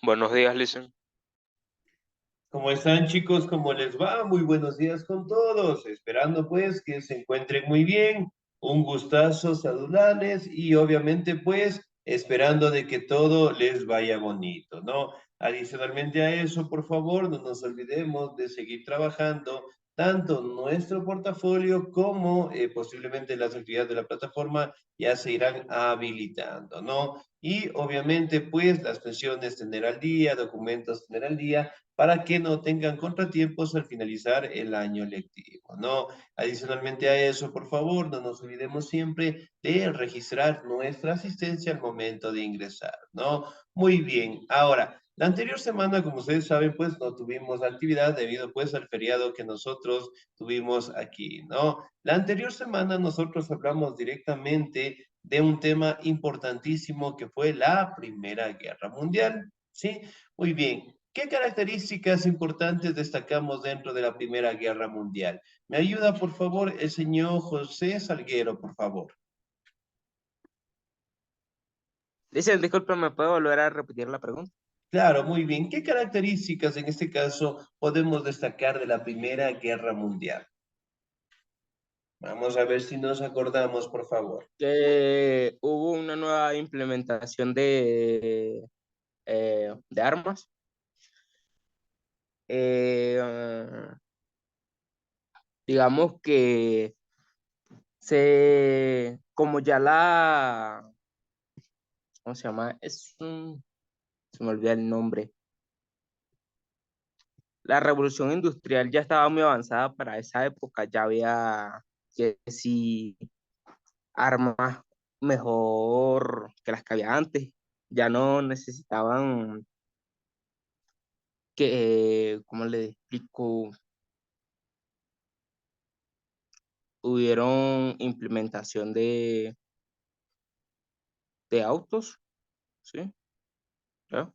Buenos días, Listen. ¿Cómo están, chicos? ¿Cómo les va? Muy buenos días con todos. Esperando pues que se encuentren muy bien. Un gustazo saludarles y obviamente pues esperando de que todo les vaya bonito, ¿no? Adicionalmente a eso, por favor, no nos olvidemos de seguir trabajando tanto nuestro portafolio como posiblemente las actividades de la plataforma ya se irán habilitando, ¿no? Y obviamente pues las pensiones tener al día, documentos tener al día para que no tengan contratiempos al finalizar el año lectivo, ¿no? Adicionalmente a eso, por favor, no nos olvidemos siempre de registrar nuestra asistencia al momento de ingresar, ¿no? Muy bien, ahora, la anterior semana, como ustedes saben, pues no tuvimos actividad debido pues al feriado que nosotros tuvimos aquí, ¿no? La anterior semana nosotros hablamos directamente de un tema importantísimo que fue la Primera Guerra Mundial, ¿sí? Muy bien. ¿Qué características importantes destacamos dentro de la Primera Guerra Mundial? Me ayuda, por favor, el señor José Salguero, por favor. Listen, disculpa, ¿me puedo volver a repetir la pregunta? Claro, muy bien. ¿Qué características en este caso podemos destacar de la Primera Guerra Mundial? Vamos a ver si nos acordamos, por favor. Que hubo una nueva implementación de armas. Eh, digamos que como ya ¿cómo se llama? Se me olvida el nombre. La revolución industrial ya estaba muy avanzada para esa época, ya había que sí armas mejor que las que había antes. Ya no necesitaban ¿cómo le explico? Hubieron implementación de autos, ¿sí? ¿Ya?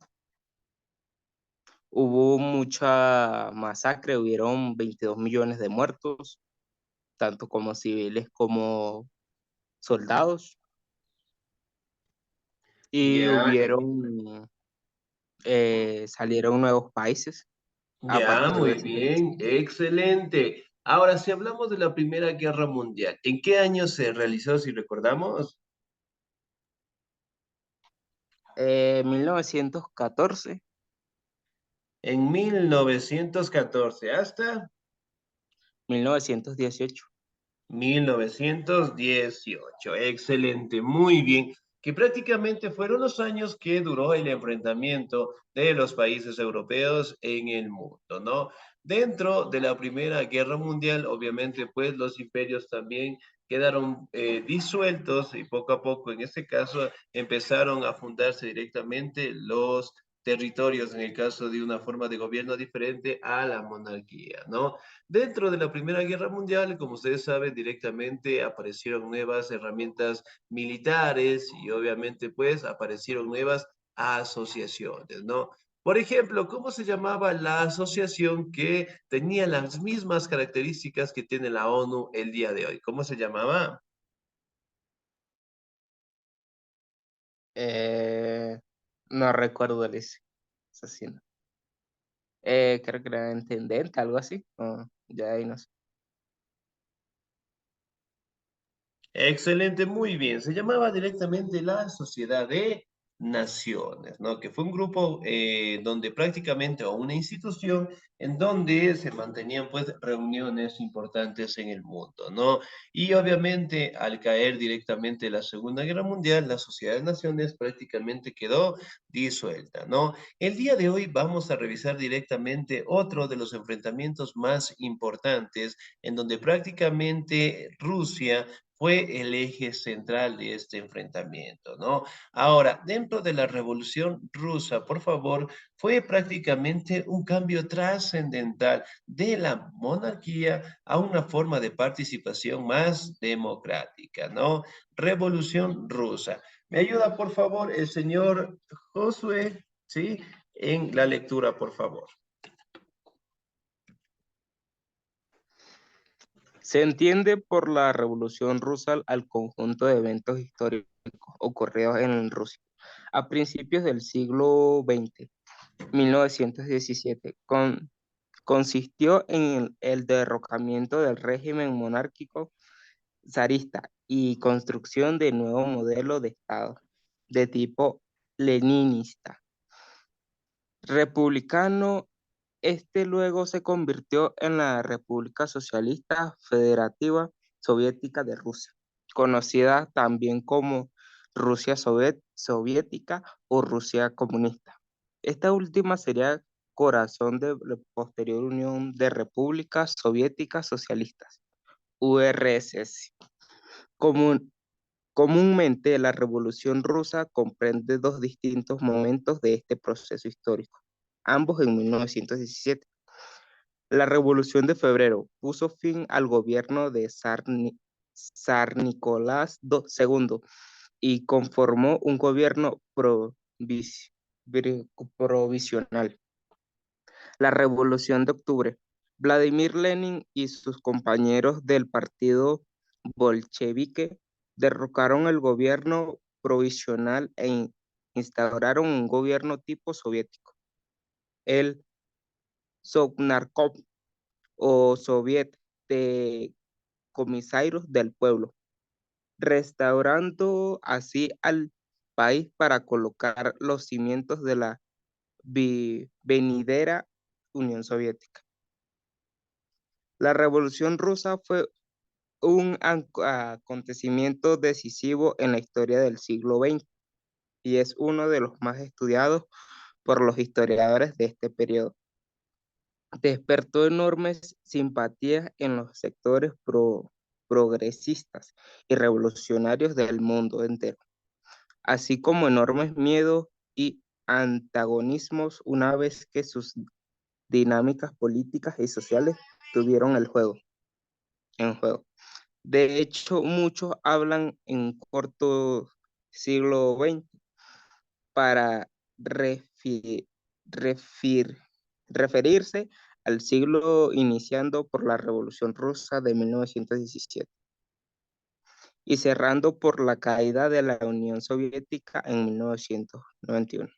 Hubo mucha masacre, hubieron 22 millones de muertos, tanto como civiles como soldados, y Ya, salieron nuevos países a ya, partir de muy esa fecha. bien, excelente. Ahora, si hablamos de la Primera Guerra Mundial, ¿en qué año se realizó, si recordamos? 1914, En 1914 hasta 1918. 1918. Excelente, muy bien. Que prácticamente fueron los años que duró el enfrentamiento de los países europeos en el mundo, ¿no? Dentro de la Primera Guerra Mundial, obviamente, pues los imperios también quedaron disueltos y poco a poco, en este caso, empezaron a fundarse directamente los territorios, en el caso de una forma de gobierno diferente a la monarquía, ¿no? Dentro de la Primera Guerra Mundial, como ustedes saben, directamente aparecieron nuevas herramientas militares y obviamente pues aparecieron nuevas asociaciones, ¿no? Por ejemplo, ¿cómo se llamaba la asociación que tenía las mismas características que tiene la ONU el día de hoy? ¿Cómo se llamaba? Eh, no recuerdo el ese asesino. Creo que era intendente, algo así. Ya ahí no sé. Excelente, muy bien. Se llamaba directamente la Sociedad de Naciones, ¿no? Que fue un grupo donde prácticamente, o una institución en donde se mantenían pues reuniones importantes en el mundo, ¿no? Y obviamente al caer directamente la Segunda Guerra Mundial, la Sociedad de Naciones prácticamente quedó disuelta, ¿no? El día de hoy vamos a revisar directamente otro de los enfrentamientos más importantes en donde prácticamente Rusia fue el eje central de este enfrentamiento, ¿no? Ahora, dentro de la Revolución Rusa, por favor, fue prácticamente un cambio trascendental de la monarquía a una forma de participación más democrática, ¿no? Revolución Rusa. ¿Me ayuda, por favor, el señor Josué, ¿sí? En la lectura, por favor. Se entiende por la Revolución Rusa al conjunto de eventos históricos ocurridos en Rusia a principios del siglo XX. 1917. Consistió en el derrocamiento del régimen monárquico zarista y construcción de nuevo modelo de Estado de tipo leninista. Republicano, este luego se convirtió en la República Socialista Federativa Soviética de Rusia, conocida también como Rusia Soviética o Rusia Comunista. Esta última sería corazón de la posterior Unión de Repúblicas Soviéticas Socialistas, URSS. Común- Comúnmente, la Revolución Rusa comprende dos distintos momentos de este proceso histórico, ambos en 1917. La Revolución de Febrero puso fin al gobierno de Zar Nicolás II y conformó un gobierno provisional. La Revolución de Octubre. Vladimir Lenin y sus compañeros del partido bolchevique derrocaron el gobierno provisional e instauraron un gobierno tipo soviético, el Sovnarkov o Soviet de Comisarios del Pueblo, restaurando así al país para colocar los cimientos de la venidera Unión Soviética. La Revolución Rusa fue un acontecimiento decisivo en la historia del siglo XX y es uno de los más estudiados por los historiadores de este periodo. Despertó enormes simpatías en los sectores progresistas y revolucionarios del mundo entero, así como enormes miedos y antagonismos una vez que sus dinámicas políticas y sociales tuvieron en juego. De hecho, muchos hablan en corto siglo XX para refir- referirse al siglo iniciando por la Revolución Rusa de 1917 y cerrando por la caída de la Unión Soviética en 1991.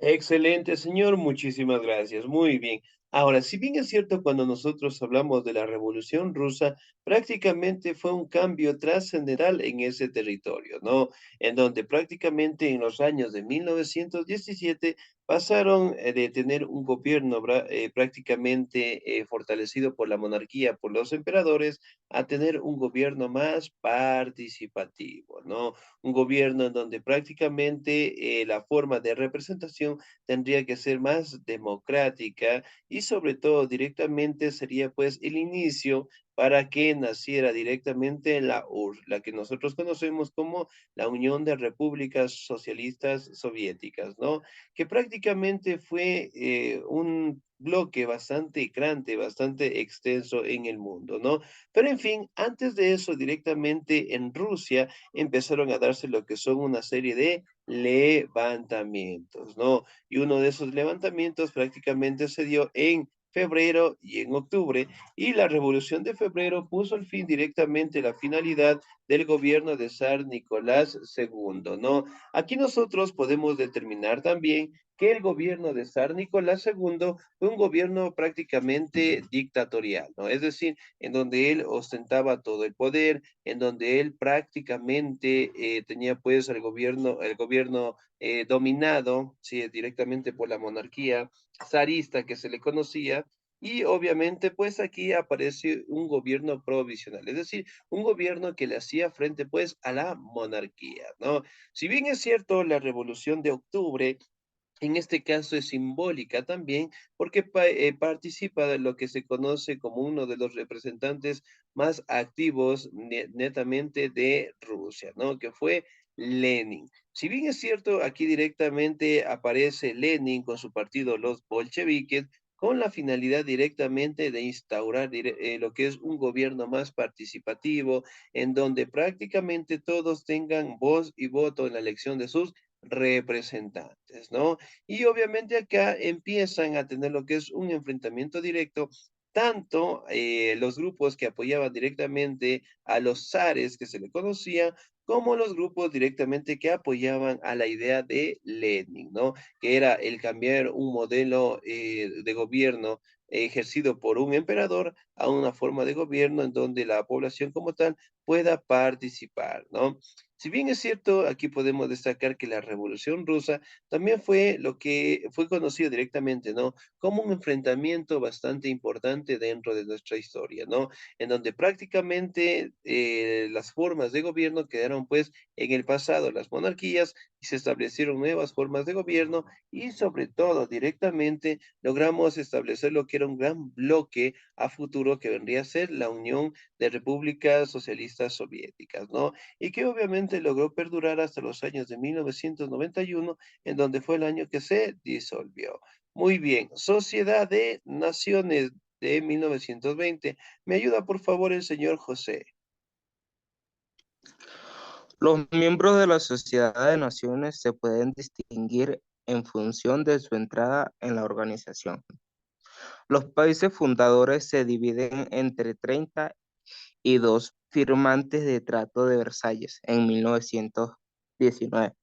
Excelente, señor. Muchísimas gracias. Muy bien. Ahora, si bien es cierto, cuando nosotros hablamos de la Revolución Rusa, prácticamente fue un cambio trascendental en ese territorio, ¿no? En donde prácticamente en los años de 1917 pasaron de tener un gobierno prácticamente fortalecido por la monarquía, por los emperadores, a tener un gobierno más participativo, ¿no? Un gobierno en donde prácticamente la forma de representación tendría que ser más democrática y sobre todo directamente sería pues el inicio para que naciera directamente la URSS, la que nosotros conocemos como la Unión de Repúblicas Socialistas Soviéticas, ¿no? Que prácticamente fue un bloque bastante grande, bastante extenso en el mundo, ¿no? Pero en fin, antes de eso, directamente en Rusia empezaron a darse lo que son una serie de levantamientos, ¿no? Y uno de esos levantamientos prácticamente se dio en febrero y en octubre, y la Revolución de Febrero puso el fin directamente a la finalidad del gobierno de Zar Nicolás II, ¿no? Aquí nosotros podemos determinar también que el gobierno de Zar Nicolás II fue un gobierno prácticamente dictatorial, ¿no? Es decir, en donde él ostentaba todo el poder, en donde él prácticamente tenía pues el gobierno dominado, sí, directamente por la monarquía zarista que se le conocía, y obviamente pues aquí aparece un gobierno provisional, es decir, un gobierno que le hacía frente pues a la monarquía, ¿no? Si bien es cierto, la Revolución de Octubre en este caso es simbólica también porque participa de lo que se conoce como uno de los representantes más activos netamente de Rusia, ¿no? Que fue Lenin. Si bien es cierto, aquí directamente aparece Lenin con su partido, los bolcheviques, con la finalidad directamente de instaurar lo que es un gobierno más participativo, en donde prácticamente todos tengan voz y voto en la elección de sus representantes, ¿no? Y obviamente acá empiezan a tener lo que es un enfrentamiento directo tanto los grupos que apoyaban directamente a los zares que se le conocía, como los grupos directamente que apoyaban a la idea de Lenin, ¿no? Que era el cambiar un modelo de gobierno ejercido por un emperador a una forma de gobierno en donde la población como tal pueda participar, ¿no? Si bien es cierto, aquí podemos destacar que la Revolución Rusa también fue lo que fue conocido directamente, ¿no? Como un enfrentamiento bastante importante dentro de nuestra historia, ¿no? En donde prácticamente las formas de gobierno quedaron pues en el pasado, las monarquías, y se establecieron nuevas formas de gobierno y sobre todo directamente logramos establecer lo que era un gran bloque a futuro que vendría a ser la Unión de Repúblicas Socialistas Soviéticas, ¿no? Y que obviamente logró perdurar hasta los años de 1991, en donde fue el año que se disolvió. Muy bien, Sociedad de Naciones de 1920. ¿Me ayuda, por favor, el señor José? Los miembros de la Sociedad de Naciones se pueden distinguir en función de su entrada en la organización. Los países fundadores se dividen entre 32 firmantes de Trato de Versalles en 1919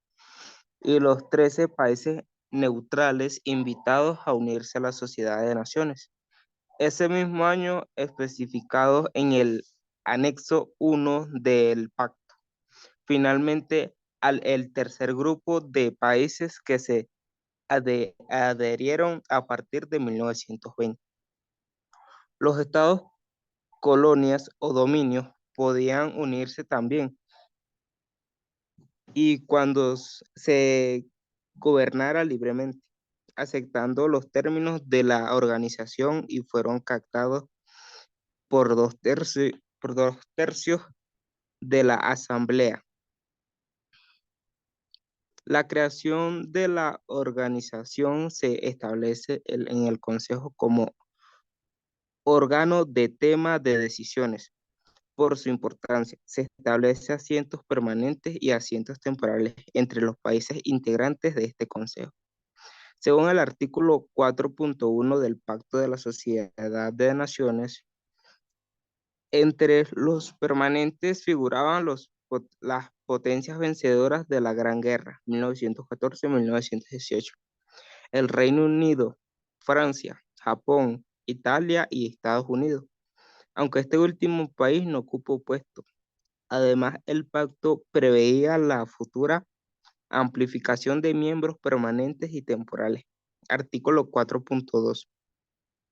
y los 13 países neutrales invitados a unirse a la Sociedad de Naciones. Ese mismo año especificado en el anexo 1 del pacto. Finalmente, el tercer grupo de países que se adherieron a partir de 1920. Los estados, colonias o dominios podían unirse también y cuando se gobernara libremente, aceptando los términos de la organización y fueron captados por dos tercios de la asamblea. La creación de la organización se establece en el Consejo como órgano de tema de decisiones. Por su importancia, se establece asientos permanentes y asientos temporales entre los países integrantes de este Consejo. Según el artículo 4.1 del Pacto de la Sociedad de Naciones, entre los permanentes figuraban las potencias vencedoras de la Gran Guerra, 1914-1918, el Reino Unido, Francia, Japón, Italia y Estados Unidos, aunque este último país no ocupó puesto. Además, el pacto preveía la futura amplificación de miembros permanentes y temporales. Artículo 4.2.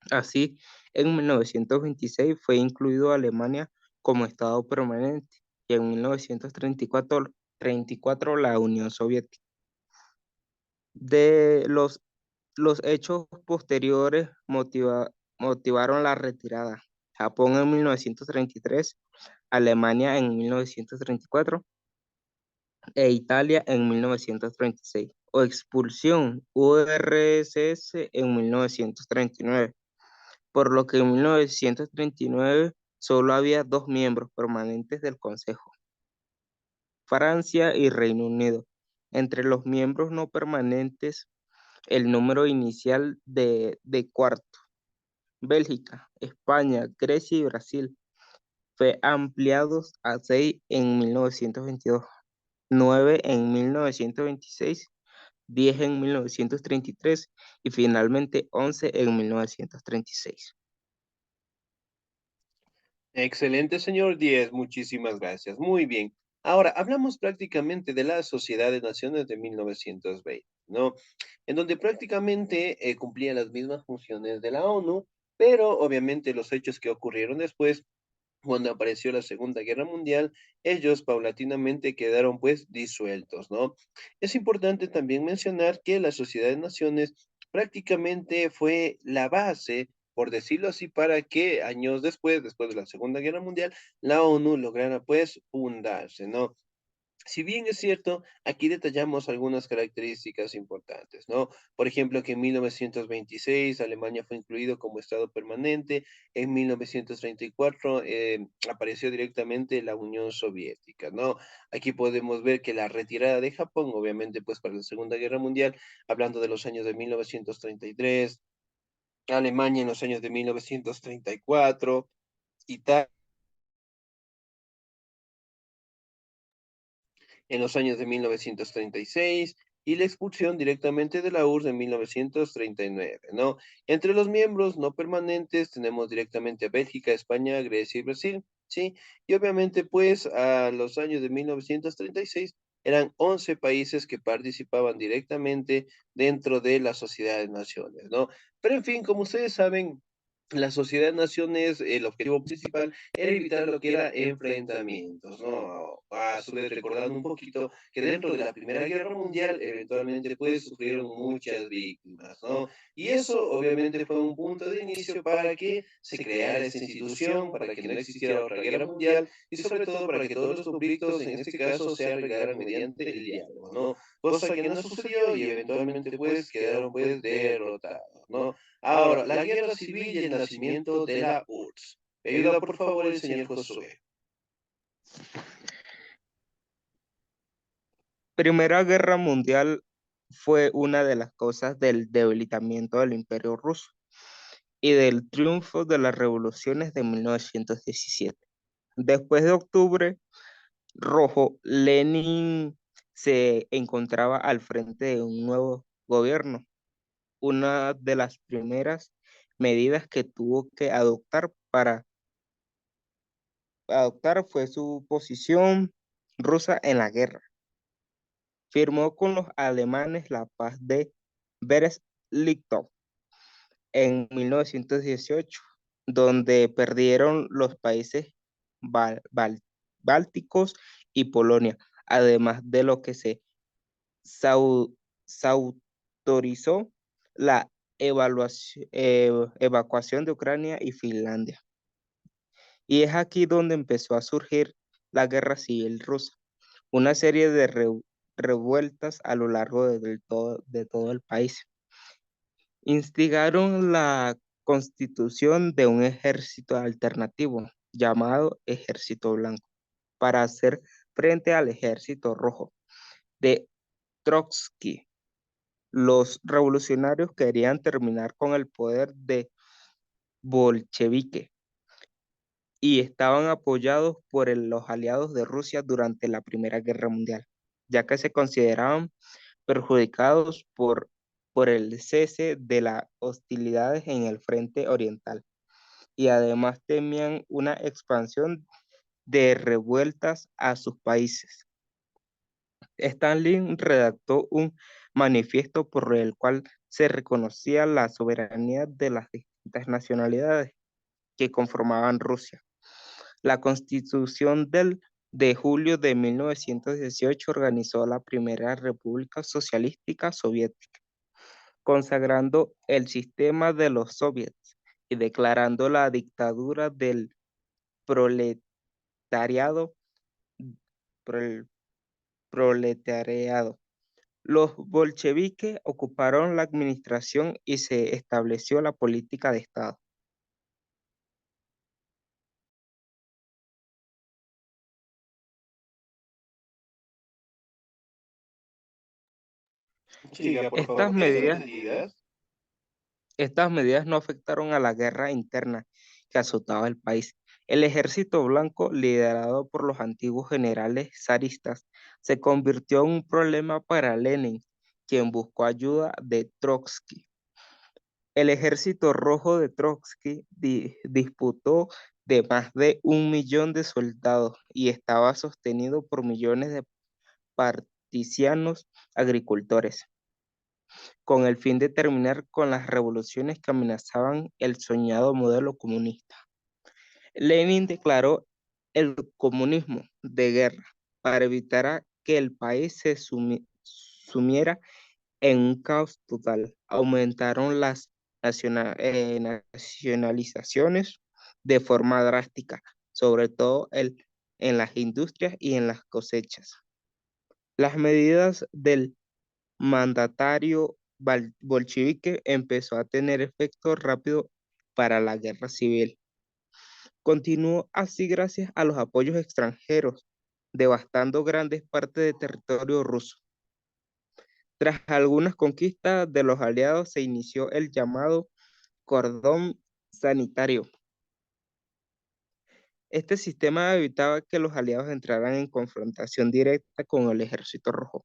Así, en 1926 fue incluido Alemania como Estado permanente y en 1934 la Unión Soviética. De los hechos posteriores motivaron la retirada. Japón en 1933, Alemania en 1934 e Italia en 1936, o expulsión URSS en 1939, por lo que en 1939 solo había dos miembros permanentes del Consejo, Francia y Reino Unido. Entre los miembros no permanentes, el número inicial de cuarto, Bélgica, España, Grecia y Brasil, fue ampliados a 6 en 1922, 9 en 1926, 10 en 1933 y finalmente 11 en 1936. Excelente, señor Díez. Muchísimas gracias. Muy bien. Ahora, hablamos prácticamente de la Sociedad de Naciones de 1920, ¿no? En donde prácticamente cumplía las mismas funciones de la ONU, pero obviamente los hechos que ocurrieron después cuando apareció la Segunda Guerra Mundial, ellos paulatinamente quedaron pues disueltos, ¿no? Es importante también mencionar que la Sociedad de Naciones prácticamente fue la base, por decirlo así, para que años después, después de la Segunda Guerra Mundial, la ONU lograra pues fundarse, ¿no? Si bien es cierto, aquí detallamos algunas características importantes, ¿no? Por ejemplo, que en 1926 Alemania fue incluido como Estado permanente, en 1934 apareció directamente la Unión Soviética, ¿no? Aquí podemos ver que la retirada de Japón, obviamente, pues para la Segunda Guerra Mundial, hablando de los años de 1933, Alemania en los años de 1934, Italia en los años de 1936 y la expulsión directamente de la URSS en 1939, ¿no? Entre los miembros no permanentes tenemos directamente a Bélgica, España, Grecia y Brasil, ¿sí? Y obviamente, pues, a los años de 1936 eran 11 países que participaban directamente dentro de la Sociedad de Naciones, ¿no? Pero en fin, como ustedes saben, la Sociedad de Naciones, el objetivo principal era evitar lo que era enfrentamientos, ¿no? A su vez, recordando un poquito que dentro de la Primera Guerra Mundial, eventualmente, pues, sufrieron muchas víctimas, ¿no? Y eso, obviamente, fue un punto de inicio para que se creara esa institución, para que no existiera otra guerra mundial, y sobre todo para que todos los conflictos, en este caso, se arreglaran mediante el diálogo, ¿no? Cosa que no sucedió y eventualmente, pues, quedaron, pues, derrotados, ¿no? Ahora, la guerra civil y el nacimiento de la URSS. ¿Me ayuda, por favor, el señor Josué? Primera Guerra Mundial fue una de las causas del debilitamiento del Imperio Ruso y del triunfo de las revoluciones de 1917. Después de Octubre Rojo, Lenin se encontraba al frente de un nuevo gobierno. Una de las primeras medidas que tuvo que adoptar fue su posición rusa en la guerra. Firmó con los alemanes la paz de Brest-Litov en 1918, donde perdieron los países bal- bálticos y Polonia, además de lo que sau- se autorizó la evacuación de Ucrania y Finlandia. Y es aquí donde empezó a surgir la guerra civil rusa, una serie de revueltas a lo largo de todo el país. Instigaron la constitución de un ejército alternativo llamado Ejército Blanco para hacer frente al Ejército Rojo de Trotsky. Los revolucionarios querían terminar con el poder de bolchevique y estaban apoyados por los aliados de Rusia durante la Primera Guerra Mundial, ya que se consideraban perjudicados por el cese de las hostilidades en el frente oriental y además temían una expansión de revueltas a sus países. Stalin redactó un manifiesto por el cual se reconocía la soberanía de las distintas nacionalidades que conformaban Rusia. La Constitución de julio de 1918 organizó la primera República Socialística Soviética, consagrando el sistema de los soviets y declarando la dictadura del proletariado, prol- proletariado. Los bolcheviques ocuparon la administración y se estableció la política de Estado. Siga, por Estas favor. ¿Tiene medidas, entendidas? estas medidas no afectaron a la guerra interna que azotaba el país. El ejército blanco, liderado por los antiguos generales zaristas, se convirtió en un problema para Lenin, quien buscó ayuda de Trotsky. El ejército rojo de Trotsky disputó de más de 1 millón de soldados y estaba sostenido por millones de partisianos agricultores, con el fin de terminar con las revoluciones que amenazaban el soñado modelo comunista. Lenin declaró el comunismo de guerra para evitar que el país se sumiera en un caos total. Aumentaron las nacionalizaciones de forma drástica, sobre todo en las industrias y en las cosechas. Las medidas del mandatario bolchevique empezó a tener efecto rápido para la guerra civil. Continuó así gracias a los apoyos extranjeros, devastando grandes partes de territorio ruso. Tras algunas conquistas de los aliados, se inició el llamado cordón sanitario. Este sistema evitaba que los aliados entraran en confrontación directa con el Ejército Rojo.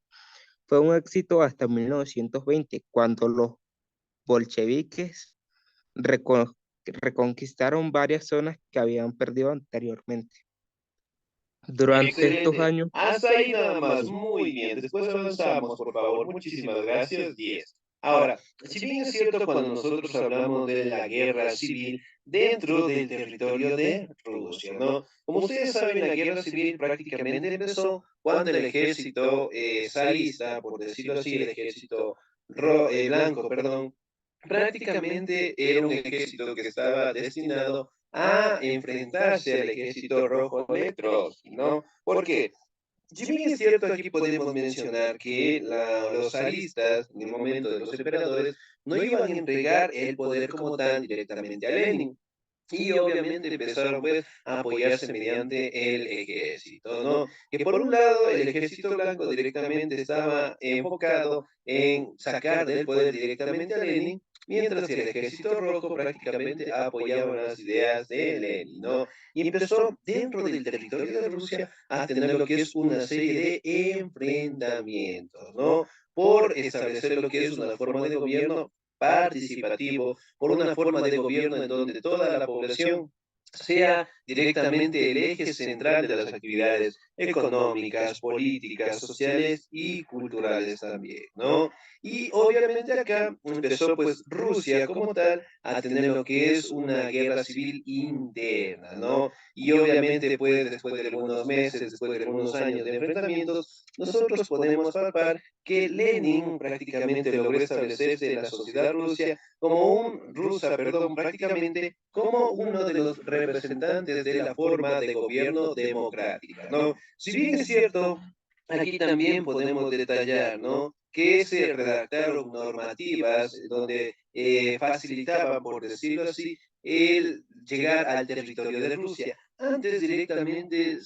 Fue un éxito hasta 1920, cuando los bolcheviques reconquistaron varias zonas que habían perdido anteriormente. Durante estos Excelente. años, Hasta ahí nada más. Muy bien. Después avanzamos, por favor. Muchísimas gracias. 10. Ahora, si bien es cierto cuando nosotros hablamos de la guerra civil dentro del territorio de Rusia, ¿no? Como ustedes saben, la guerra civil prácticamente empezó cuando el ejército zarista, por decirlo así, el ejército blanco, perdón, prácticamente era un ejército que estaba destinado a enfrentarse al ejército rojo de Trotsky, ¿no? Porque, si bien es cierto, aquí podemos mencionar que los zaristas, en el momento de los emperadores, no iban a entregar el poder como tal directamente a Lenin. Y obviamente empezaron pues a apoyarse mediante el ejército, ¿no? Que por un lado el ejército blanco directamente estaba enfocado en sacar del poder directamente a Lenin, mientras que el ejército rojo prácticamente apoyaba las ideas de Lenin, ¿no? Y empezó dentro del territorio de Rusia a tener lo que es una serie de enfrentamientos, ¿no? Por establecer lo que es una forma de gobierno participativo, por una forma de gobierno en donde toda la población sea directamente el eje central de las actividades económicas, políticas, sociales y culturales también, ¿no? Y obviamente acá empezó pues Rusia como tal a tener lo que es una guerra civil interna, ¿no? Y obviamente pues después de algunos meses, después de algunos años de enfrentamientos, nosotros podemos palpar que Lenin prácticamente logró establecerse en la sociedad rusa, perdón, prácticamente como uno de los representantes de la forma de gobierno democrática, ¿no? Si bien es cierto, aquí también podemos detallar, ¿no? Que se redactaron normativas donde facilitaban, por decirlo así, el llegar al territorio de Rusia. Antes directamente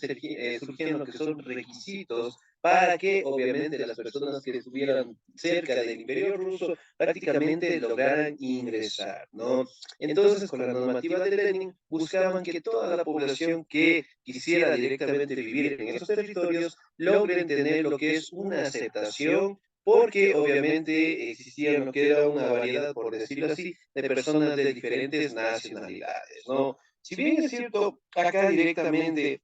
surgían lo que son requisitos para que obviamente las personas que estuvieran cerca del imperio ruso prácticamente lograran ingresar, ¿no? Entonces, con la normativa de Lenin, buscaban que toda la población que quisiera directamente vivir en esos territorios logren tener lo que es una aceptación, porque obviamente existía lo que era una variedad, por decirlo así, de personas de diferentes nacionalidades, ¿no? Si bien es cierto, acá directamente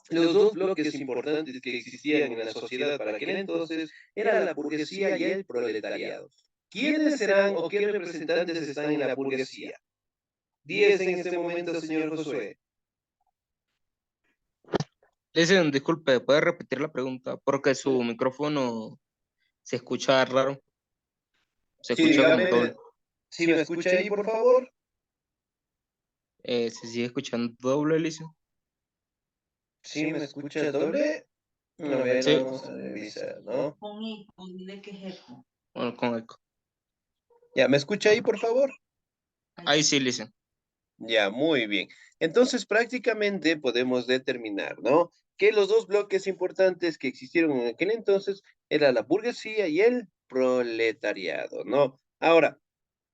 los dos bloques importantes que existían en la sociedad para aquel entonces era la burguesía y el proletariado. ¿Quiénes serán o qué representantes están en la burguesía? 10 en este momento, señor Josué. dicen, disculpe, ¿puede repetir la pregunta? Porque su micrófono se escucha raro, se Sí, escucha como dígame, doble. si me escucha ahí, por favor. ¿Se sigue escuchando doble, Alicia? Si me escucha doble. A ver, Sí, vamos a revisar, ¿no? bueno, con eco. Ya, ¿me escucha ahí, por favor? Ahí sí, Alicia. Ya, muy bien. Entonces, prácticamente podemos determinar, ¿no? Que los dos bloques importantes que existieron en aquel entonces era la burguesía y el proletariado, ¿no? Ahora,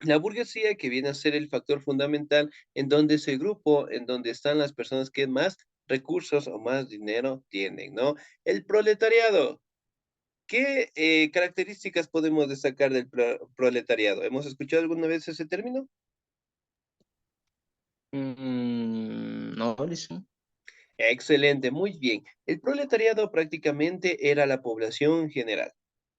la burguesía que viene a ser el factor fundamental en donde es el grupo, en donde están las personas que más recursos o más dinero tienen, ¿no? El proletariado. ¿Qué características podemos destacar del proletariado? ¿Hemos escuchado alguna vez ese término? No, Alicia. Excelente, muy bien. El proletariado prácticamente era la población general,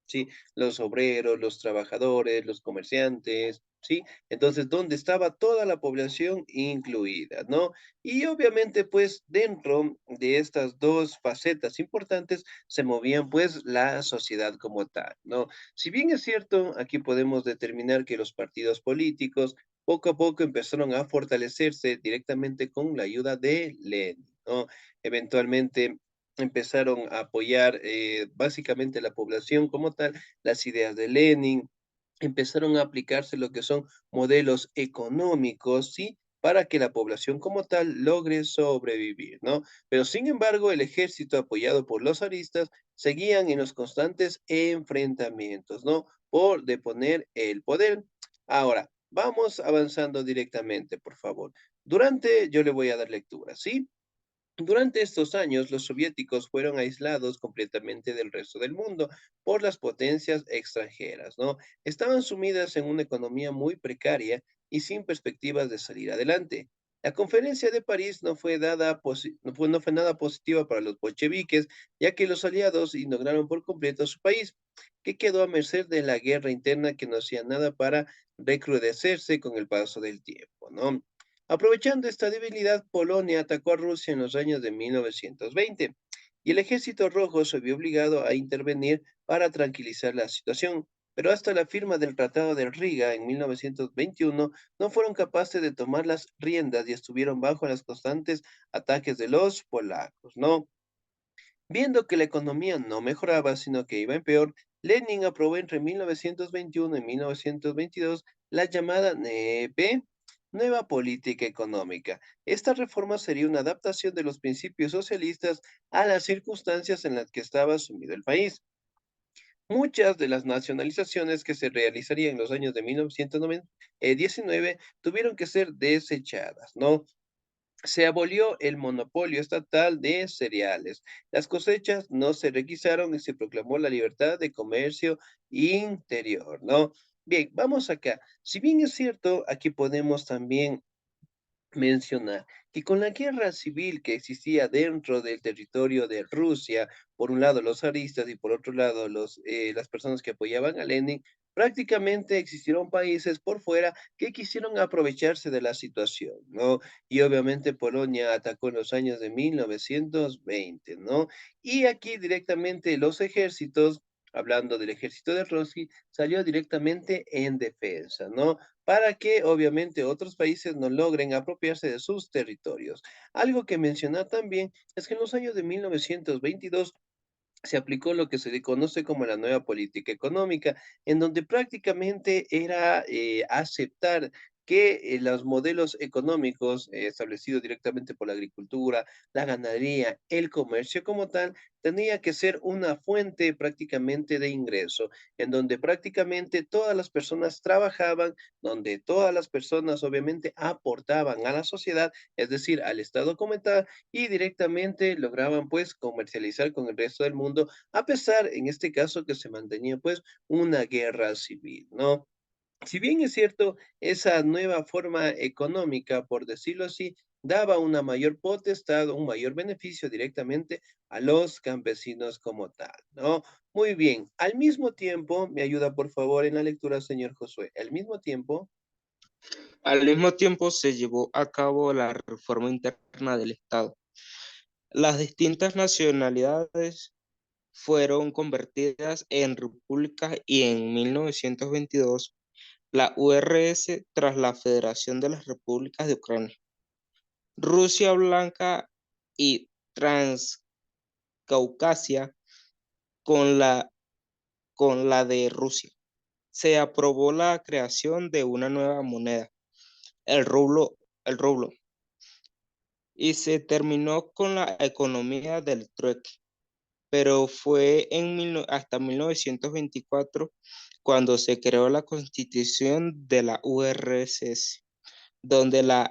¿sí? Los obreros, los trabajadores, los comerciantes, ¿sí? Entonces, ¿dónde estaba toda la población incluida, ¿no? Y obviamente, pues, dentro de estas dos facetas importantes se movían, pues, la sociedad como tal, ¿no? Si bien es cierto, aquí podemos determinar que los partidos políticos poco a poco empezaron a fortalecerse directamente con la ayuda de Lenin, ¿no? Eventualmente empezaron a apoyar básicamente la población como tal, las ideas de Lenin, empezaron a aplicarse lo que son modelos económicos, ¿sí? Para que la población como tal logre sobrevivir, ¿no? Pero sin embargo, el ejército apoyado por los zaristas seguían en los constantes enfrentamientos, ¿no? Por deponer el poder. Ahora, Vamos avanzando directamente, por favor. Yo le voy a dar lectura, ¿sí? Durante estos años, los soviéticos fueron aislados completamente del resto del mundo por las potencias extranjeras, ¿no? Estaban sumidas en una economía muy precaria y sin perspectivas de salir adelante. La conferencia de París no fue nada positiva para los bolcheviques, ya que los aliados ignoraron por completo a su país, que quedó a merced de la guerra interna que no hacía nada para recrudecerse con el paso del tiempo, ¿no? Aprovechando esta debilidad, Polonia atacó a Rusia en los años de 1920 y el Ejército Rojo se vio obligado a intervenir para tranquilizar la situación. Pero hasta la firma del Tratado de Riga en 1921 no fueron capaces de tomar las riendas y estuvieron bajo los constantes ataques de los polacos, ¿no? Viendo que la economía no mejoraba, sino que iba en peor, Lenin aprobó entre 1921 y 1922 la llamada NEP, Nueva Política Económica. Esta reforma sería una adaptación de los principios socialistas a las circunstancias en las que estaba sumido el país. Muchas de las nacionalizaciones que se realizarían en los años de 1919 tuvieron que ser desechadas, ¿no? Se abolió el monopolio estatal de cereales. Las cosechas no se requisaron y se proclamó la libertad de comercio interior, ¿no? Bien, vamos acá. Si bien es cierto, aquí podemos también mencionar que con la guerra civil que existía dentro del territorio de Rusia, por un lado los zaristas y por otro lado las personas que apoyaban a Lenin, prácticamente existieron países por fuera que quisieron aprovecharse de la situación, ¿no? Y obviamente Polonia atacó en los años de 1920, ¿no? Y aquí directamente los ejércitos, hablando del ejército de Trotsky, salió directamente en defensa, ¿no? Para que obviamente otros países no logren apropiarse de sus territorios. Algo que mencionar también es que en los años de 1922 se aplicó lo que se le conoce como la nueva política económica, en donde prácticamente era aceptar que los modelos económicos establecidos directamente por la agricultura, la ganadería, el comercio como tal, tenía que ser una fuente prácticamente de ingreso, en donde prácticamente todas las personas trabajaban, donde todas las personas obviamente aportaban a la sociedad, es decir, al Estado como tal, y directamente lograban pues comercializar con el resto del mundo, a pesar en este caso que se mantenía pues una guerra civil, ¿no? Si bien es cierto, esa nueva forma económica, por decirlo así, daba una mayor potestad, un mayor beneficio directamente a los campesinos como tal, ¿no? Muy bien, al mismo tiempo, me ayuda por favor en la lectura, señor Josué, al mismo tiempo, Al mismo tiempo se llevó a cabo la reforma interna del Estado. Las distintas nacionalidades fueron convertidas en repúblicas y en 1922 la URS tras la Federación de las Repúblicas de Ucrania, Rusia Blanca y Transcaucasia con la de Rusia. Se aprobó la creación de una nueva moneda, el rublo, y se terminó con la economía del trueque, pero fue hasta 1924 cuando se creó la constitución de la URSS, donde,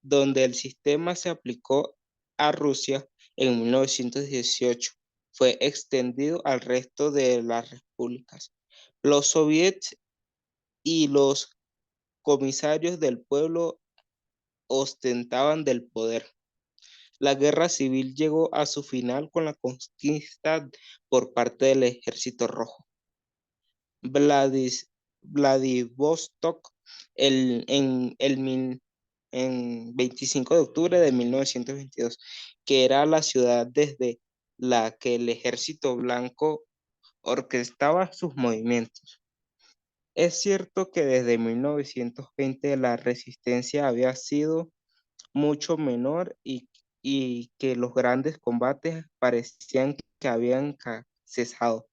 donde el sistema se aplicó a Rusia en 1918. Fue extendido al resto de las repúblicas. Los soviets y los comisarios del pueblo ostentaban del poder. La guerra civil llegó a su final con la conquista por parte del Ejército Rojo. Vladis- Vladivostok en 25 de octubre de 1922, que era la ciudad desde la que el Ejército Blanco orquestaba sus movimientos. Es cierto que desde 1920 la resistencia había sido mucho menor y que los grandes combates parecían que habían cesado,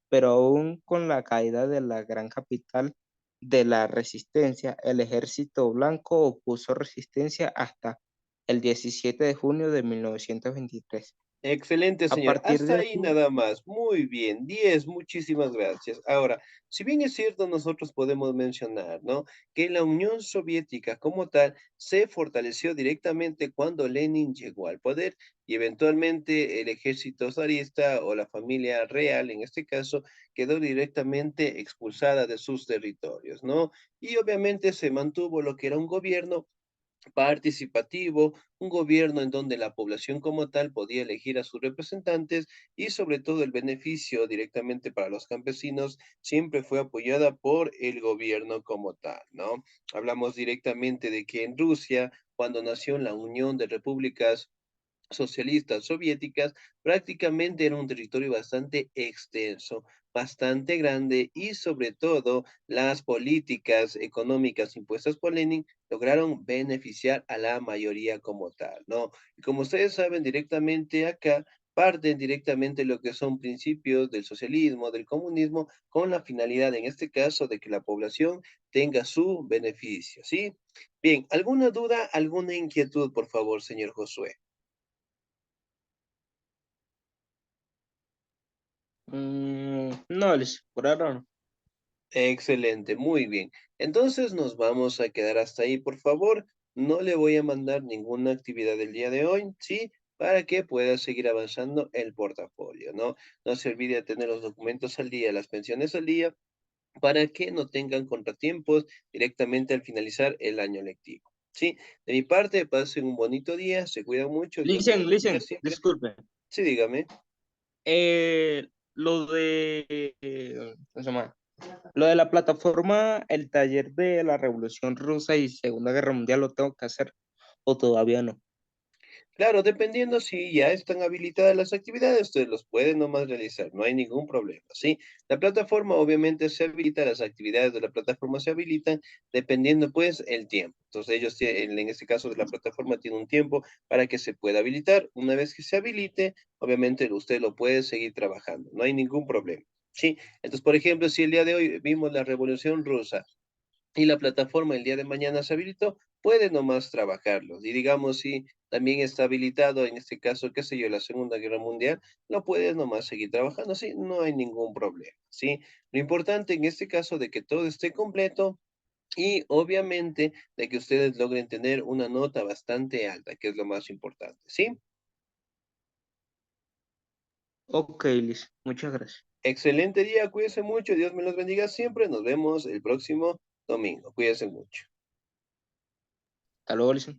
pero aún con la caída de la gran capital de la resistencia, el ejército blanco opuso resistencia hasta el 17 de junio de 1923. Excelente, A señor. partir Hasta de ahí ahí, nada más. Muy bien. 10. Muchísimas gracias. Ahora, si bien es cierto, nosotros podemos mencionar, ¿no? Que la Unión Soviética como tal se fortaleció directamente cuando Lenin llegó al poder y eventualmente el ejército zarista o la familia real, en este caso, quedó directamente expulsada de sus territorios, ¿no? Y obviamente se mantuvo lo que era un gobierno participativo, un gobierno en donde la población como tal podía elegir a sus representantes y sobre todo el beneficio directamente para los campesinos siempre fue apoyada por el gobierno como tal, ¿no? Hablamos directamente de que en Rusia, cuando nació la Unión de Repúblicas socialistas soviéticas, prácticamente era un territorio bastante extenso, bastante grande y sobre todo las políticas económicas impuestas por Lenin lograron beneficiar a la mayoría como tal, ¿no? Y como ustedes saben directamente acá, parten directamente lo que son principios del socialismo, del comunismo, con la finalidad, en este caso, de que la población tenga su beneficio, ¿sí? Bien, ¿alguna duda, alguna inquietud, por favor, señor Josué? no, Liz, por ahora no. Excelente, muy bien. Entonces nos vamos a quedar hasta ahí, por favor. No le voy a mandar ninguna actividad del día de hoy, ¿sí? Para que pueda seguir avanzando el portafolio, ¿no? No se olvide de tener los documentos al día, las pensiones al día, para que no tengan contratiempos directamente al finalizar el año lectivo, ¿sí? De mi parte, pasen un bonito día, se cuidan mucho, Dios me los bendiga siempre. Disculpe. Sí, dígame. Lo de, ¿cómo se llama? Lo de la plataforma, el taller de la Revolución Rusa y Segunda Guerra Mundial, ¿lo tengo que hacer o todavía no? Claro, dependiendo si ya están habilitadas las actividades, ustedes los pueden nomás realizar, no hay ningún problema, ¿sí? La plataforma obviamente se habilita, las actividades de la plataforma se habilitan dependiendo pues el tiempo. Entonces ellos tienen, en este caso de la plataforma tiene un tiempo para que se pueda habilitar. Una vez que se habilite, obviamente usted lo puede seguir trabajando, no hay ningún problema, ¿sí? Entonces, por ejemplo, si el día de hoy vimos la Revolución Rusa, y la plataforma el día de mañana se habilitó, puede nomás trabajarlos. Y digamos, si también está habilitado, en este caso, qué sé yo, la Segunda Guerra Mundial, lo puedes nomás seguir trabajando, sí, no hay ningún problema, ¿sí? Lo importante en este caso de que todo esté completo y obviamente de que ustedes logren tener una nota bastante alta, que es lo más importante, ¿sí? Ok, Liz, muchas gracias. Excelente día, cuídense mucho, Dios me los bendiga siempre, nos vemos el próximo domingo, cuídense mucho. Hasta luego, Liz.